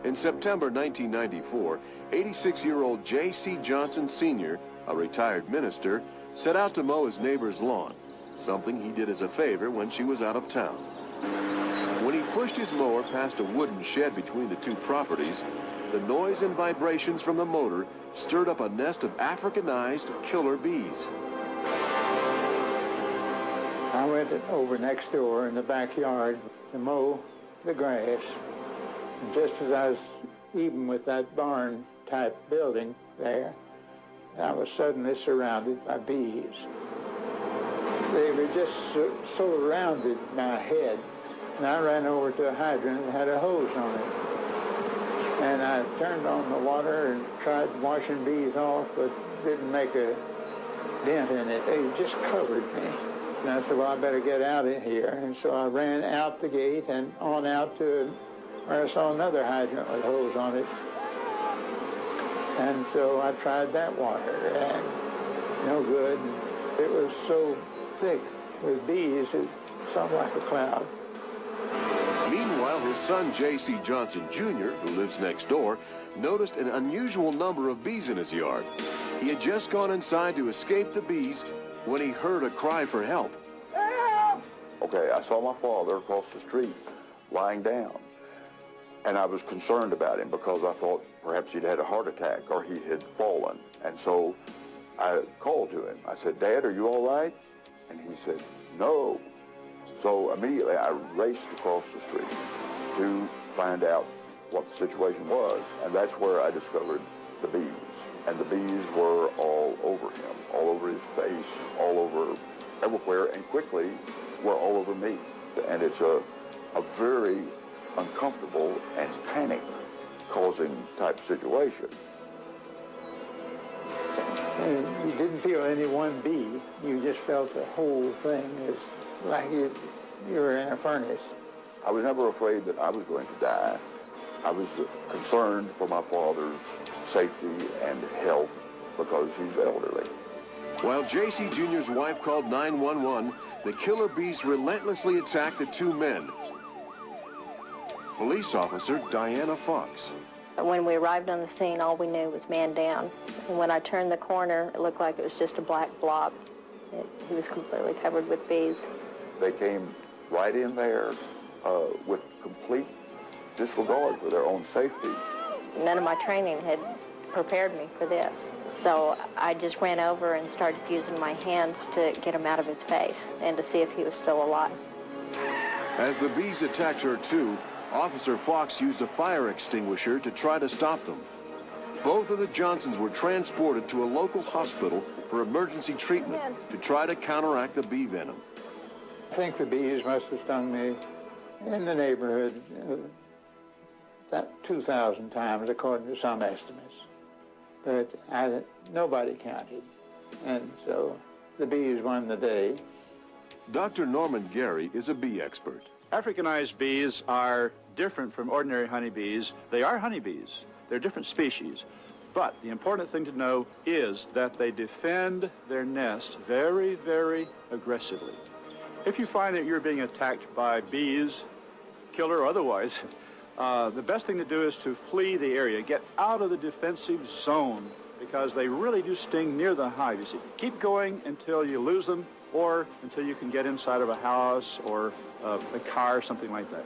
In September 1994, 86-year-old J.C. Johnson Sr., a retired minister, set out to mow his neighbor's lawn, something he did as a favor when she was out of town. When he pushed his mower past a wooden shed between the two properties, the noise and vibrations from the motor stirred up a nest of Africanized killer bees. I went over next door in the backyard to mow the grass. And just as I was even with that barn-type building there, I was suddenly surrounded by bees. They were just so surrounded my head, and I ran over to a hydrant and had a hose on it. And I turned on the water and tried washing bees off, but didn't make a dent in it. They just covered me. And I said, well, I better get out of here. And so I ran out the gate and on out to where I saw another hydrant with a hose on it. And so I tried that water, and no good. It was so thick with bees, it sounded like a cloud. Meanwhile, his son, J.C. Johnson Jr., who lives next door, noticed an unusual number of bees in his yard. He had just gone inside to escape the bees when he heard a cry for help. Help! Okay, I saw my father across the street lying down, and I was concerned about him because I thought perhaps he'd had a heart attack or he had fallen. And so I called to him. I said, Dad, are you all right? And he said, no. So immediately I raced across the street to find out what the situation was, and that's where I discovered the bees. And the bees were all over him, all over his face, all over everywhere, and quickly were all over me. And it's a very uncomfortable and panic-causing type situation. And you didn't feel any one bee. You just felt the whole thing. It's like you were in a furnace. I was never afraid that I was going to die. I was concerned for my father's safety and health because he's elderly. While J.C. Jr.'s wife called 911, the killer bees relentlessly attacked the two men. Police officer Diana Fox. When we arrived on the scene, all we knew was man down. And when I turned the corner, it looked like it was just a black blob. He was completely covered with bees. They came right in there with complete disregard for their own safety. None of my training had prepared me for this. So I just ran over and started using my hands to get him out of his face and to see if he was still alive. As the bees attacked her too, Officer Fox used a fire extinguisher to try to stop them. Both of the Johnsons were transported to a local hospital for emergency treatment to try to counteract the bee venom. I think the bees must have stung me in the neighborhood that 2,000 times, according to some estimates. But nobody counted. And so the bees won the day. Dr. Norman Gary is a bee expert. Africanized bees are different from ordinary honeybees. They are honeybees. They're different species. But the important thing to know is that they defend their nest very, very aggressively. If you find that you're being attacked by bees, killer or otherwise, the best thing to do is to flee the area. Get out of the defensive zone because they really do sting near the hive. You see, keep going until you lose them or until you can get inside of a house or a car, something like that.